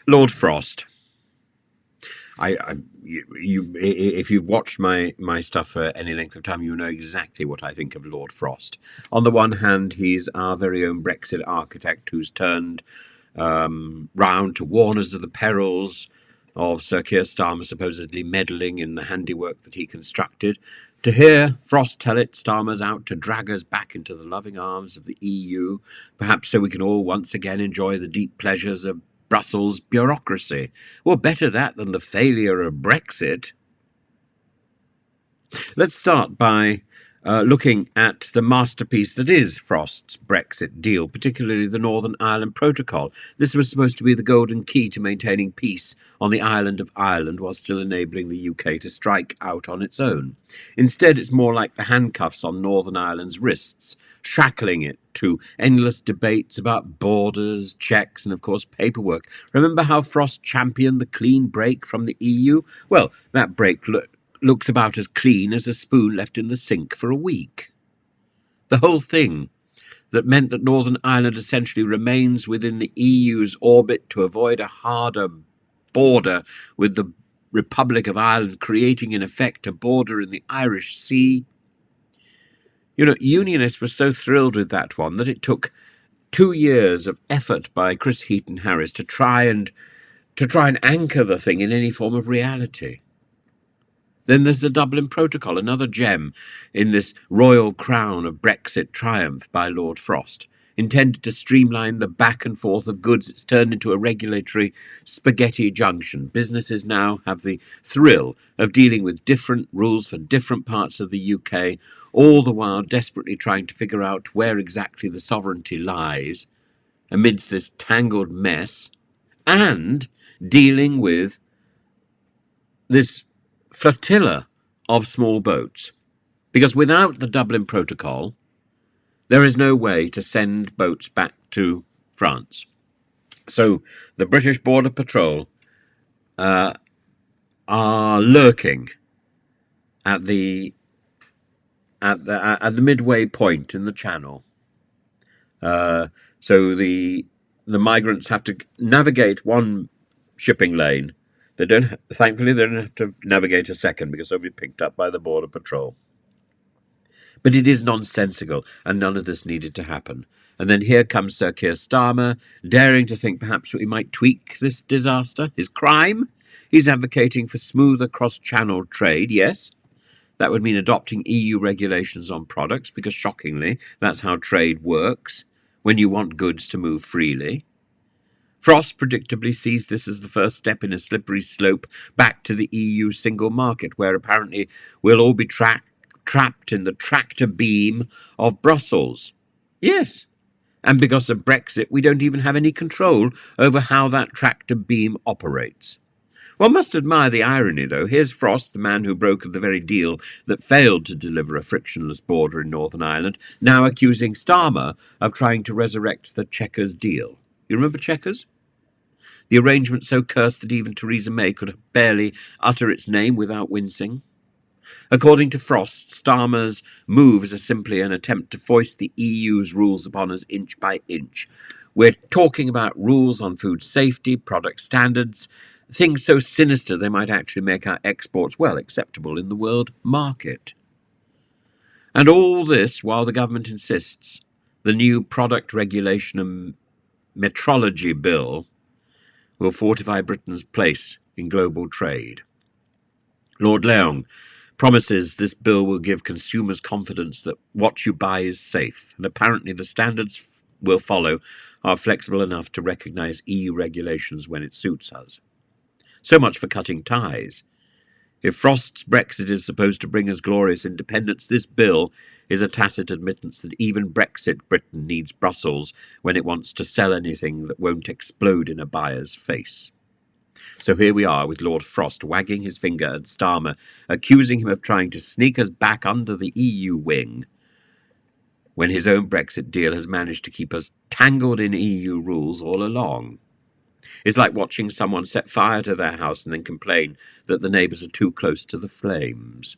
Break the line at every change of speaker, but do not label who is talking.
Lord Frost. If you've watched my stuff for any length of time, you know exactly what I think of Lord Frost. On the one hand, he's our very own Brexit architect who's turned round to warn us of the perils of Sir Keir Starmer supposedly meddling in the handiwork that he constructed. To hear Frost tell it, Starmer's out to drag us back into the loving arms of the EU, perhaps so we can all once again enjoy the deep pleasures of Brussels bureaucracy. Well, better that than the failure of Brexit. Let's start by looking at the masterpiece that is Frost's Brexit deal, particularly the Northern Ireland Protocol. This was supposed to be the golden key to maintaining peace on the island of Ireland while still enabling the UK to strike out on its own. Instead, it's more like the handcuffs on Northern Ireland's wrists, shackling it to endless debates about borders, checks, and of course paperwork. Remember how Frost championed the clean break from the EU? Well, that break looks about as clean as a spoon left in the sink for a week. The whole thing that meant that Northern Ireland essentially remains within the EU's orbit to avoid a harder border with the Republic of Ireland, creating in effect a border in the Irish Sea. You know, Unionists were so thrilled with that one that it took 2 years of effort by Chris Heaton Harris to try and anchor the thing in any form of reality. Then there's the Dublin Protocol, another gem in this royal crown of Brexit triumph by Lord Frost, intended to streamline the back and forth of goods. It's turned into a regulatory spaghetti junction. Businesses now have the thrill of dealing with different rules for different parts of the UK, all the while desperately trying to figure out where exactly the sovereignty lies amidst this tangled mess, and dealing with this flotilla of small boats, because without the Dublin Protocol, there is no way to send boats back to France. So the British Border Patrol are lurking at the midway point in the Channel. So the migrants have to navigate one shipping lane. Thankfully, they don't have to navigate a second because they'll be picked up by the Border Patrol. But it is nonsensical, and none of this needed to happen. And then here comes Sir Keir Starmer, daring to think perhaps we might tweak this disaster, his crime. He's advocating for smoother cross-channel trade, yes. That would mean adopting EU regulations on products, because shockingly, that's how trade works, when you want goods to move freely. Frost predictably sees this as the first step in a slippery slope back to the EU single market, where apparently we'll all be trapped in the tractor beam of Brussels. Yes, and because of Brexit, we don't even have any control over how that tractor beam operates. One must admire the irony, though. Here's Frost, the man who brokered the very deal that failed to deliver a frictionless border in Northern Ireland, now accusing Starmer of trying to resurrect the Chequers deal. You remember Chequers? The arrangement so cursed that even Theresa May could barely utter its name without wincing. According to Frost, Starmer's moves are simply an attempt to foist the EU's rules upon us inch by inch. We're talking about rules on food safety, product standards, things so sinister they might actually make our exports well acceptable in the world market. And all this while the government insists the new product regulation and metrology bill will fortify Britain's place in global trade. Lord Leong promises this bill will give consumers confidence that what you buy is safe, and apparently the standards we'll follow are flexible enough to recognise EU regulations when it suits us. So much for cutting ties. If Frost's Brexit is supposed to bring us glorious independence, this bill is a tacit admittance that even Brexit Britain needs Brussels when it wants to sell anything that won't explode in a buyer's face. So here we are with Lord Frost wagging his finger at Starmer, accusing him of trying to sneak us back under the EU wing, when his own Brexit deal has managed to keep us tangled in EU rules all along. It's like watching someone set fire to their house and then complain that the neighbours are too close to the flames.